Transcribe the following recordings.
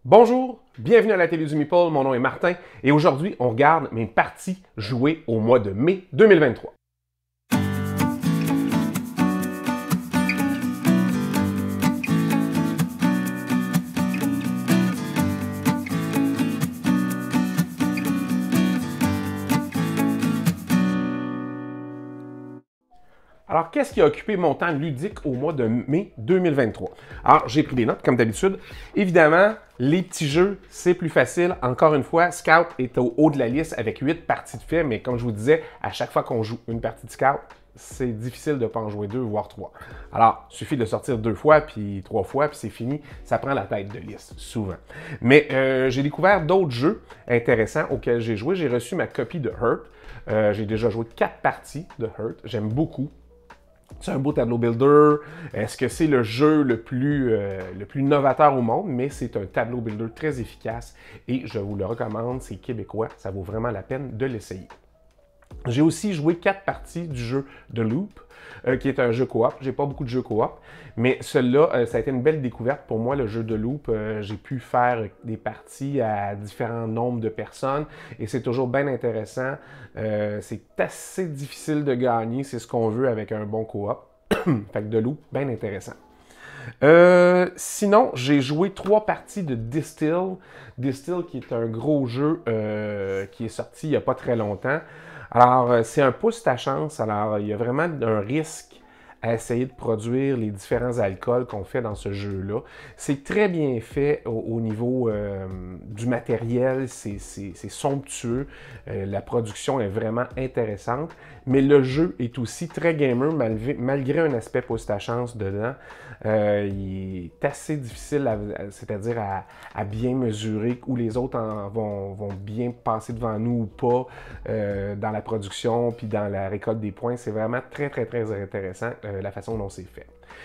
Bonjour, bienvenue à la télé du Meeple, mon nom est Martin et aujourd'hui on regarde mes parties jouées au mois de mai 2023. Alors, qu'est-ce qui a occupé mon temps ludique au mois de mai 2023? Alors, j'ai pris des notes, comme d'habitude. Évidemment, les petits jeux, c'est plus facile. Encore une fois, Scout est au haut de la liste avec 8 parties de fait, mais comme je vous disais, à chaque fois qu'on joue une partie de Scout, c'est difficile de ne pas en jouer 2, voire 3. Alors, il suffit de sortir 2 fois, puis 3 fois, puis c'est fini. Ça prend la tête de liste, souvent. Mais j'ai découvert d'autres jeux intéressants auxquels j'ai joué. J'ai reçu ma copie de Hurt. J'ai déjà joué 4 parties de Hurt. J'aime beaucoup. C'est un beau tableau builder. Est-ce que c'est le jeu le plus novateur au monde? Mais c'est un tableau builder très efficace et je vous le recommande. C'est québécois. Ça vaut vraiment la peine de l'essayer. J'ai aussi joué 4 parties du jeu The Loop, qui est un jeu coop. J'ai pas beaucoup de jeux coop, mais celui-là, ça a été une belle découverte pour moi, le jeu The Loop. J'ai pu faire des parties à différents nombres de personnes et c'est toujours bien intéressant. C'est assez difficile de gagner, c'est ce qu'on veut avec un bon coop. Fait que The Loop, bien intéressant. Sinon, j'ai joué 3 parties de Distill. Distill, qui est un gros jeu qui est sorti il n'y a pas très longtemps. Alors, c'est un pouce ta chance. Alors, il y a vraiment un risque à essayer de produire les différents alcools qu'on fait dans ce jeu-là. C'est très bien fait au niveau du matériel, c'est somptueux. La production est vraiment intéressante, mais le jeu est aussi très gamer malgré un aspect pouce ta chance dedans. Il est assez difficile, c'est-à-dire à bien mesurer où les autres vont bien passer devant nous ou pas dans la production puis dans la récolte des points. C'est vraiment très, très, très intéressant la façon dont c'est fait.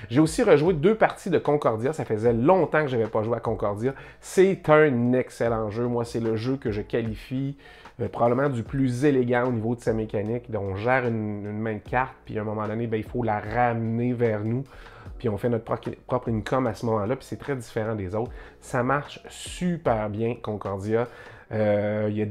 J'ai aussi rejoué 2 parties de Concordia. Ça faisait longtemps que je n'avais pas joué à Concordia. C'est un excellent jeu. Moi, c'est le jeu que je qualifie probablement du plus élégant au niveau de sa mécanique. Donc, on gère une main de carte, puis à un moment donné, il faut la ramener vers nous. Puis on fait notre propre income à ce moment-là, puis c'est très différent des autres. Ça marche super bien, Concordia. Il y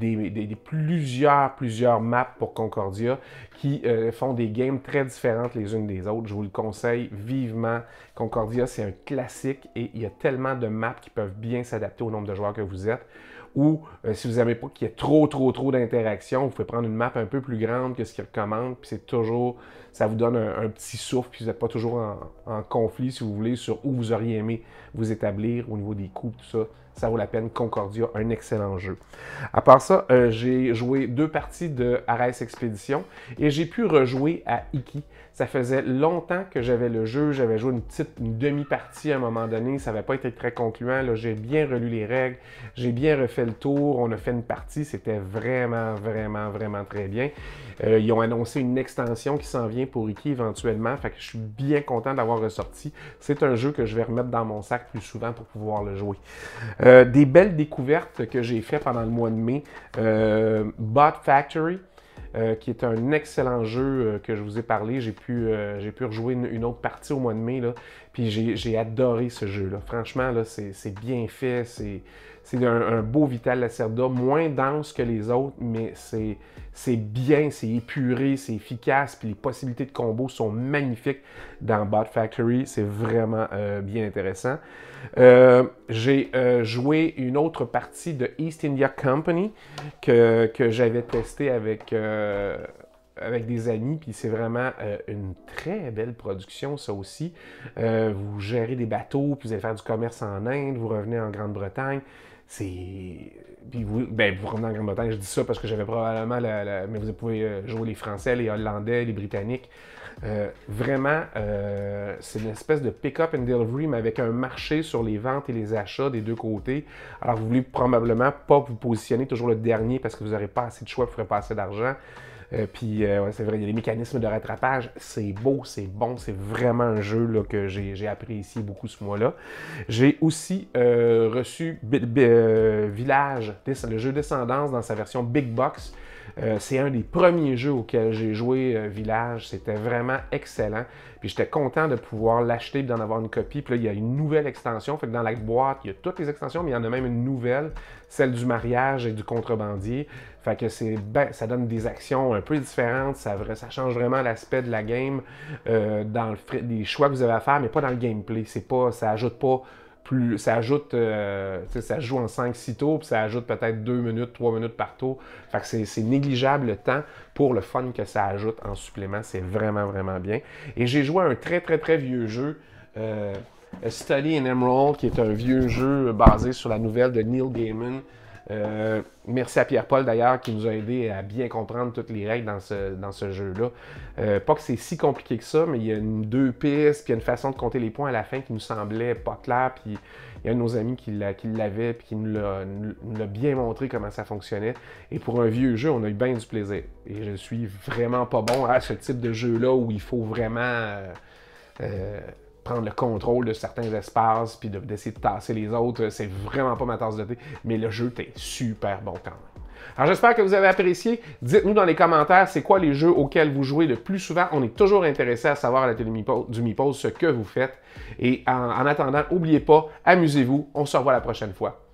a plusieurs maps pour Concordia qui font des games très différentes les unes des autres. Je vous le conseille vivement. Concordia, c'est un classique et il y a tellement de maps qui peuvent bien s'adapter au nombre de joueurs que vous êtes. Ou si vous n'aimez pas qu'il y ait trop d'interactions, vous pouvez prendre une map un peu plus grande que ce qu'ils recommandent, puis c'est toujours, ça vous donne un petit souffle, puis vous n'êtes pas toujours en conflit, si vous voulez, sur où vous auriez aimé vous établir au niveau des coups, tout ça. Ça vaut la peine. Concordia, un excellent jeu. À part ça, j'ai joué 2 parties de Ares Expedition et j'ai pu rejouer à Iki. Ça faisait longtemps que j'avais le jeu. J'avais joué une demi-partie à un moment donné. Ça n'avait pas été très concluant. J'ai bien relu les règles. J'ai bien refait le tour. On a fait une partie. C'était vraiment, vraiment, vraiment très bien. Ils ont annoncé une extension qui s'en vient pour Iki éventuellement. Fait que je suis bien content d'avoir ressorti. C'est un jeu que je vais remettre dans mon sac plus souvent pour pouvoir le jouer. Des belles découvertes que j'ai fait pendant le mois de mai. Bot Factory, qui est un excellent jeu que je vous ai parlé. J'ai pu rejouer une autre partie au mois de mai, là, puis j'ai adoré ce jeu-là. Franchement, là, c'est bien fait. C'est un beau Vital Lacerda, moins dense que les autres, mais c'est bien, c'est épuré, c'est efficace, puis les possibilités de combo sont magnifiques dans Bot Factory. C'est vraiment bien intéressant. J'ai joué une autre partie de East India Company que j'avais testé avec des amis, puis c'est vraiment une très belle production, ça aussi. Vous gérez des bateaux, puis vous allez faire du commerce en Inde, vous revenez en Grande-Bretagne. Puis vous revenez en Grande-Bretagne, je dis ça parce que j'avais probablement mais vous pouvez jouer les Français, les Hollandais, les Britanniques. Vraiment, c'est une espèce de pick-up and delivery, mais avec un marché sur les ventes et les achats des deux côtés. Alors, vous voulez probablement pas vous positionner toujours le dernier parce que vous n'aurez pas assez de choix, vous ne ferez pas assez d'argent. Ouais, c'est vrai, il y a des mécanismes de rattrapage. C'est beau, c'est bon, c'est vraiment un jeu là, que j'ai apprécié beaucoup ce mois-là. J'ai aussi reçu Village, le jeu Descendance dans sa version Big Box. C'est un des premiers jeux auxquels j'ai joué, Village. C'était vraiment excellent. Puis j'étais content de pouvoir l'acheter et d'en avoir une copie. Puis là, il y a une nouvelle extension. Fait que dans la boîte, il y a toutes les extensions, mais il y en a même une nouvelle, celle du mariage et du contrebandier. Fait que ça donne des actions un peu différentes. Ça change vraiment l'aspect de la game dans les choix que vous avez à faire, mais pas dans le gameplay. Ça ajoute pas plus. Ça se joue en 5-6 tours, puis ça ajoute peut-être 2 minutes, 3 minutes par tour. Fait que c'est négligeable le temps pour le fun que ça ajoute en supplément. C'est vraiment, vraiment bien. Et j'ai joué à un très, très, très vieux jeu, Study in Emerald, qui est un vieux jeu basé sur la nouvelle de Neil Gaiman. Merci à Pierre-Paul d'ailleurs qui nous a aidé à bien comprendre toutes les règles dans ce jeu-là. Pas que c'est si compliqué que ça, mais il y a deux pistes, puis il y a une façon de compter les points à la fin qui nous semblait pas claire, puis il y a un de nos amis qui l'avait, puis qui nous l'a bien montré comment ça fonctionnait. Et pour un vieux jeu, on a eu bien du plaisir. Et je suis vraiment pas bon à ce type de jeu-là où il faut vraiment prendre le contrôle de certains espaces puis d'essayer de tasser les autres. C'est vraiment pas ma tasse de thé, mais le jeu est super bon quand même. Alors j'espère que vous avez apprécié. Dites-nous dans les commentaires c'est quoi les jeux auxquels vous jouez le plus souvent. On est toujours intéressé à savoir à la télé du MeePause ce que vous faites. Et en attendant, n'oubliez pas, amusez-vous. On se revoit la prochaine fois.